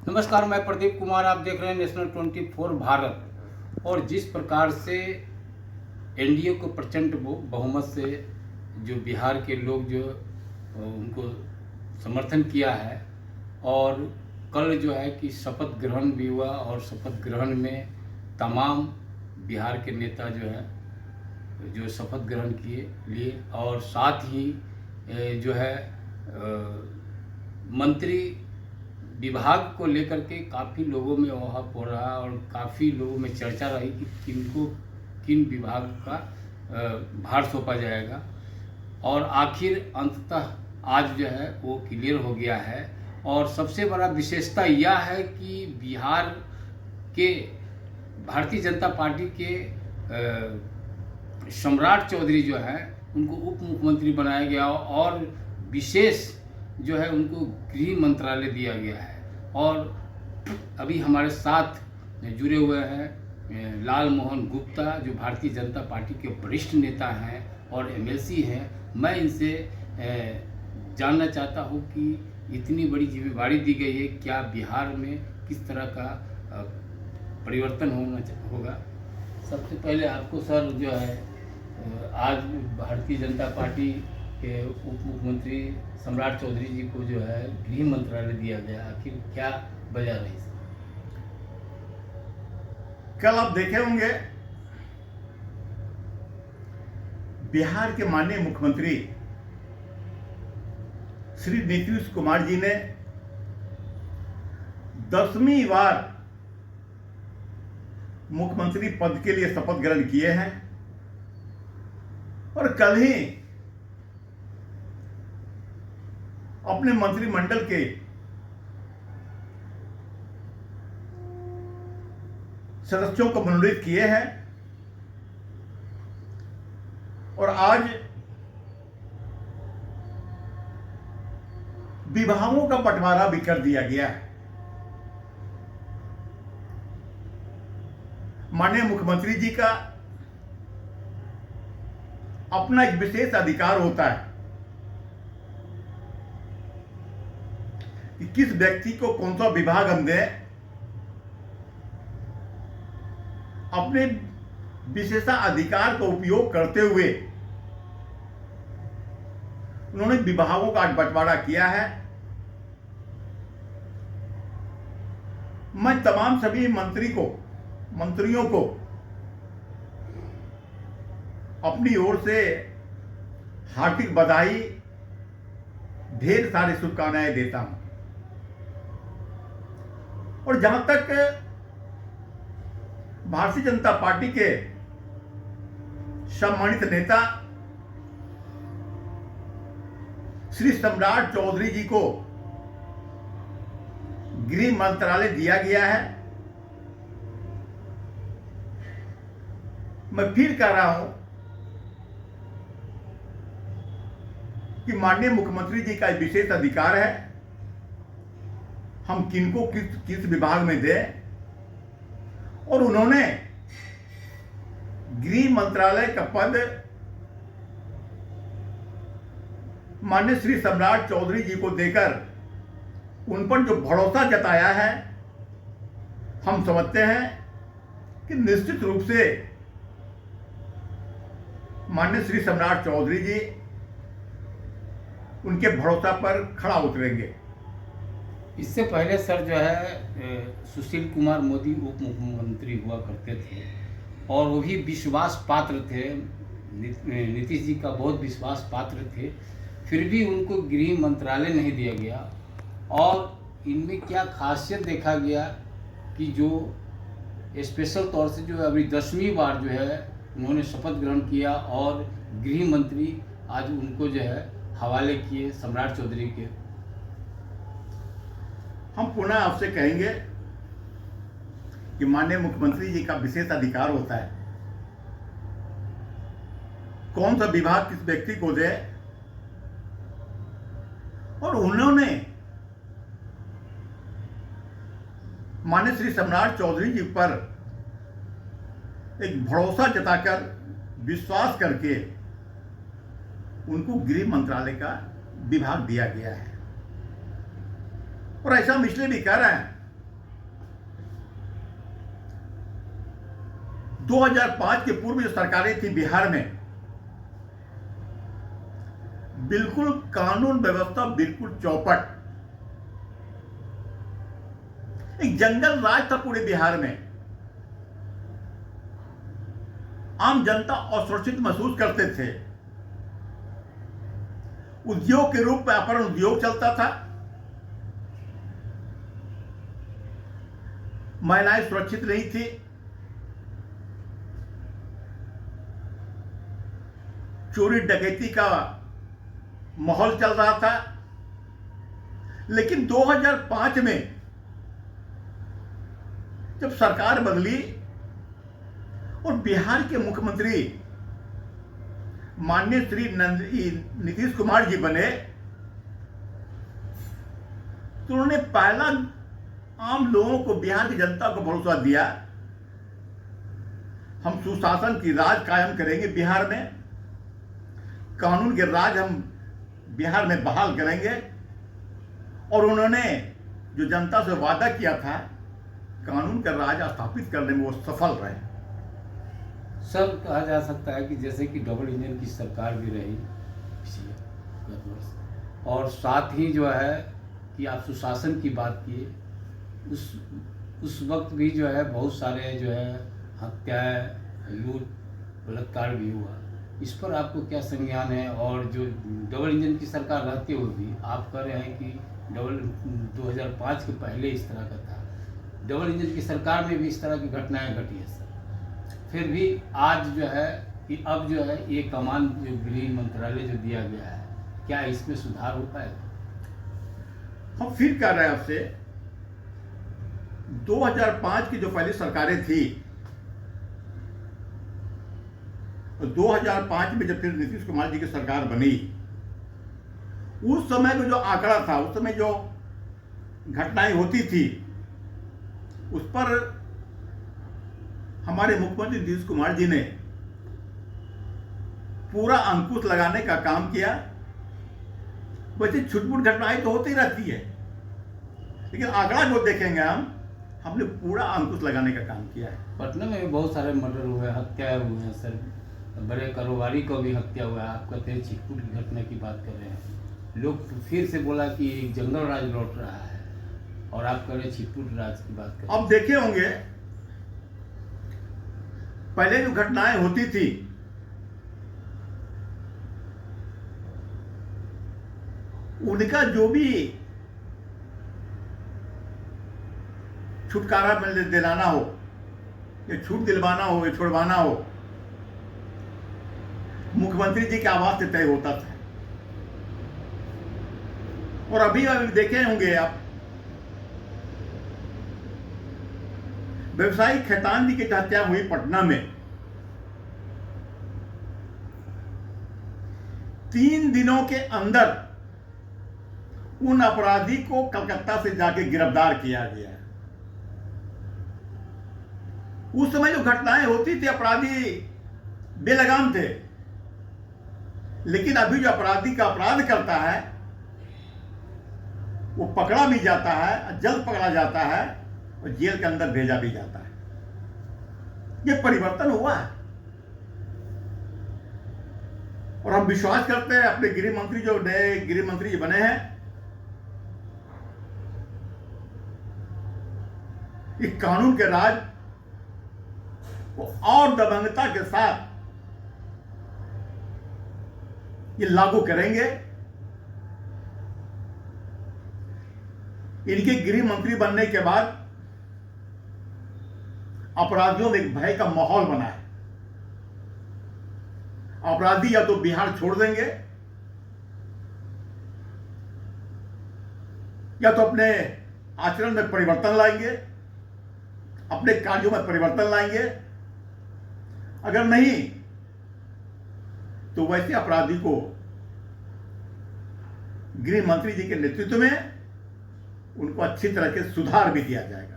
नमस्कार, मैं प्रदीप कुमार। आप देख रहे हैं नेशनल 24 भारत। और जिस प्रकार से एनडीए को प्रचंड बहुमत से जो बिहार के लोग जो उनको समर्थन किया है, और कल जो है कि शपथ ग्रहण भी हुआ, और शपथ ग्रहण में तमाम बिहार के नेता जो है जो शपथ ग्रहण लिए, और साथ ही जो है मंत्री विभाग को लेकर के काफ़ी लोगों में वहाँ हो रहा, और काफ़ी लोगों में चर्चा रही कि किन विभाग का भार सौंपा जाएगा। और आखिर अंततः आज जो है वो क्लियर हो गया है। और सबसे बड़ा विशेषता यह है कि बिहार के भारतीय जनता पार्टी के सम्राट चौधरी जो है उनको उप मुख्यमंत्री बनाया गया, और विशेष जो है उनको गृह मंत्रालय दिया गया है। और अभी हमारे साथ जुड़े हुए हैं लाल मोहन गुप्ता, जो भारतीय जनता पार्टी के वरिष्ठ नेता हैं और एमएलसी हैं। मैं इनसे जानना चाहता हूं कि इतनी बड़ी जिम्मेदारी दी गई है, क्या बिहार में किस तरह का परिवर्तन होगा। सबसे पहले आपको सर जो है आज भारतीय जनता पार्टी के उप मुख्यमंत्री सम्राट चौधरी जी को जो है गृह मंत्रालय दिया गया, आखिर क्या वजह रही? कल आप देखे होंगे बिहार के माननीय मुख्यमंत्री श्री नीतीश कुमार जी ने 10वीं बार मुख्यमंत्री पद के लिए शपथ ग्रहण किए हैं, और कल ही अपने मंत्रिमंडल के सदस्यों को मनोनीत किए हैं, और आज विभागों का बंटवारा भी कर दिया गया है। माननीय मुख्यमंत्री जी का अपना एक विशेष अधिकार होता है कि किस व्यक्ति को कौन सा विभाग हम दें। अपने विशेषाधिकार का उपयोग करते हुए उन्होंने विभागों का बंटवारा किया है। मैं तमाम सभी मंत्रियों को अपनी ओर से हार्दिक बधाई, ढेर सारी शुभकामनाएं देता हूं। और जहां तक भारतीय जनता पार्टी के सम्मानित नेता श्री सम्राट चौधरी जी को गृह मंत्रालय दिया गया है, मैं फिर कह रहा हूं कि माननीय मुख्यमंत्री जी का विशेष अधिकार है हम किनको किस विभाग में दें, और उन्होंने गृह मंत्रालय का पद माननीय श्री सम्राट चौधरी जी को देकर उन पर जो भरोसा जताया है, हम समझते हैं कि निश्चित रूप से माननीय श्री सम्राट चौधरी जी उनके भरोसा पर खड़ा उतरेंगे। इससे पहले सर जो है सुशील कुमार मोदी उप मुख्यमंत्री हुआ करते थे, और वो भी विश्वास पात्र थे, नीतीश जी का बहुत विश्वास पात्र थे, फिर भी उनको गृह मंत्रालय नहीं दिया गया। और इनमें क्या खासियत देखा गया कि जो स्पेशल तौर से जो अभी 10वीं बार जो है उन्होंने शपथ ग्रहण किया, और गृह मंत्री आज उनको जो है हवाले किए सम्राट चौधरी के। हम पुनः आपसे कहेंगे कि माननीय मुख्यमंत्री जी का विशेष अधिकार होता है कौन सा विभाग किस व्यक्ति को दे, और उन्होंने माननीय श्री सम्राट चौधरी जी पर एक भरोसा जताकर, विश्वास करके उनको गृह मंत्रालय का विभाग दिया गया है। और ऐसा हम इसलिए भी कह रहे हैं 2005 के पूर्व जो सरकारें थी बिहार में, बिल्कुल कानून व्यवस्था बिल्कुल चौपट, एक जंगल राज था पूरे बिहार में। आम जनता असुरक्षित महसूस करते थे। उद्योग के रूप में अपहरण उद्योग चलता था। महिलाएं सुरक्षित नहीं थी। चोरी डकैती का माहौल चल रहा था। लेकिन 2005 में जब सरकार बदली और बिहार के मुख्यमंत्री माननीय श्री नीतीश कुमार जी बने, तो उन्होंने पहला आम लोगों को, बिहार की जनता को भरोसा दिया, हम सुशासन की राज कायम करेंगे बिहार में, कानून के राज हम बिहार में बहाल करेंगे। और उन्होंने जो जनता से वादा किया था, कानून का राज स्थापित करने में वो सफल रहे। सर, कहा जा सकता है कि जैसे कि डबल इंजन की सरकार भी रही पिछले गत वर्ष, और साथ ही जो है कि आप सुशासन की बात किए, उस वक्त भी जो है बहुत सारे जो है हत्याएं, लूट, बलात्कार भी हुआ। इस पर आपको क्या संज्ञान है? और जो डबल इंजन की सरकार रहते हुए भी आप कह रहे हैं कि 2005 के पहले इस तरह का था, डबल इंजन की सरकार में भी इस तरह की घटनाएं घटी है सर, फिर भी आज जो है कि अब जो है ये कमान जो गृह मंत्रालय जो दिया गया है, क्या इसमें सुधार हो पाएगा? हम फिर कह रहे हैं आपसे, 2005 की जो पहली सरकारें थी, 2005 में जब फिर नीतीश कुमार जी की सरकार बनी, उस समय का जो आंकड़ा था, उस समय जो घटनाएं होती थी, उस पर हमारे मुख्यमंत्री नीतीश कुमार जी ने पूरा अंकुश लगाने का काम किया। वैसे छुटपुट घटनाएं तो होती रहती है, लेकिन आंकड़ा जो देखेंगे हमने पूरा अंकुश लगाने का काम किया है। पटना में भी बहुत सारे मर्डर हुए, हत्याएं हुए हैं सर, बड़े कारोबारी को भी हत्या हुआ है। आप कहते हैं छिटपुट की घटना की बात कर रहे हैं, लोग फिर से बोला कि एक जंगल राज लौट रहा है, और आप कह रहे हैं छिटपुट राज की बात कर रहे हैं। अब देखे होंगे, पहले जो घटनाएं होती थी, उनका जो भी छुटकारा दिलाना हो, या छूट दिलवाना हो, या छुड़वाना हो, मुख्यमंत्री जी के आवाज से तय होता था। और अभी देखे होंगे आप, व्यवसायी खेतान जी की हत्या हुई पटना में, 3 दिनों के अंदर उन अपराधी को कलकत्ता से जाके गिरफ्तार किया गया। उस समय जो घटनाएं होती थी, अपराधी बेलगाम थे, लेकिन अभी जो अपराधी का अपराध करता है, वो पकड़ा भी जाता है, जल्द पकड़ा जाता है, और जेल के अंदर भेजा भी जाता है। ये परिवर्तन हुआ है, और हम विश्वास करते हैं अपने गृह मंत्री, जो नए गृह मंत्री बने हैं, इस कानून के राज को और दबंगता के साथ ये लागू करेंगे। इनके गृह मंत्री बनने के बाद अपराधियों में एक भय का माहौल बना है। अपराधी या तो बिहार छोड़ देंगे, या तो अपने आचरण में परिवर्तन लाएंगे, अपने कार्यों में परिवर्तन लाएंगे। अगर नहीं तो वैसे अपराधी को गृह मंत्री जी के नेतृत्व में उनको अच्छी तरह के सुधार भी दिया जाएगा।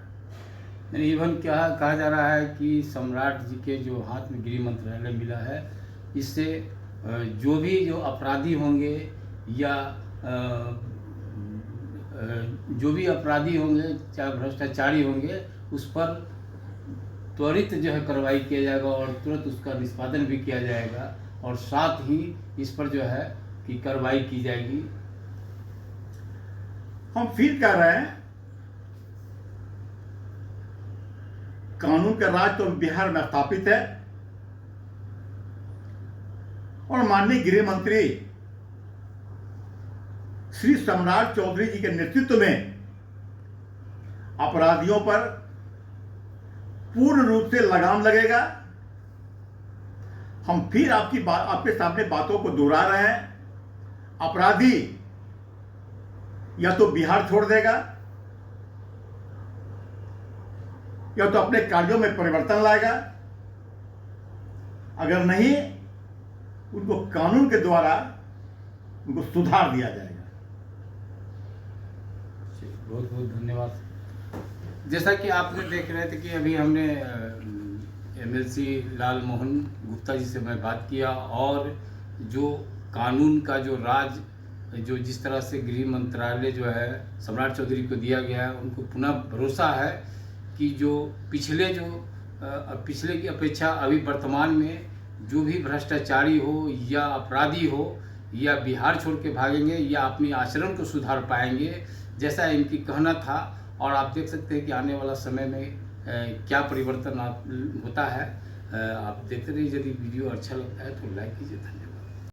इवन क्या कहा जा रहा है कि सम्राट जी के जो हाथ में गृह मंत्रालय मिला है, इससे जो भी जो अपराधी होंगे या जो भी अपराधी होंगे, चाहे भ्रष्टाचारी होंगे, उस पर त्वरित जो है कार्रवाई किया जाएगा और तुरंत उसका निष्पादन भी किया जाएगा, और साथ ही इस पर जो है कि कार्रवाई की जाएगी। हम फील कर रहे हैं कानून का राज तो बिहार में स्थापित है, और माननीय गृह मंत्री श्री सम्राट चौधरी जी के नेतृत्व में अपराधियों पर पूर्ण रूप से लगाम लगेगा। हम फिर आपके सामने बातों को दोहरा रहे हैं, अपराधी या तो बिहार छोड़ देगा या तो अपने कार्यों में परिवर्तन लाएगा, अगर नहीं उनको कानून के द्वारा उनको सुधार दिया जाएगा। बहुत बहुत धन्यवाद। जैसा कि आपने देख रहे थे कि अभी हमने एमएलसी लाल मोहन गुप्ता जी से मैं बात किया, और जो कानून का जो राज जो जिस तरह से गृह मंत्रालय जो है सम्राट चौधरी को दिया गया है, उनको पुनः भरोसा है कि जो पिछले की अपेक्षा अभी वर्तमान में जो भी भ्रष्टाचारी हो या अपराधी हो या बिहार छोड़ के भागेंगे या अपनी आचरण को सुधार पाएंगे, जैसा इनकी कहना था। और आप देख सकते हैं कि आने वाला समय में क्या परिवर्तन होता है। आप देखते रहिए। यदि वीडियो अच्छा लगता है तो लाइक कीजिए। धन्यवाद।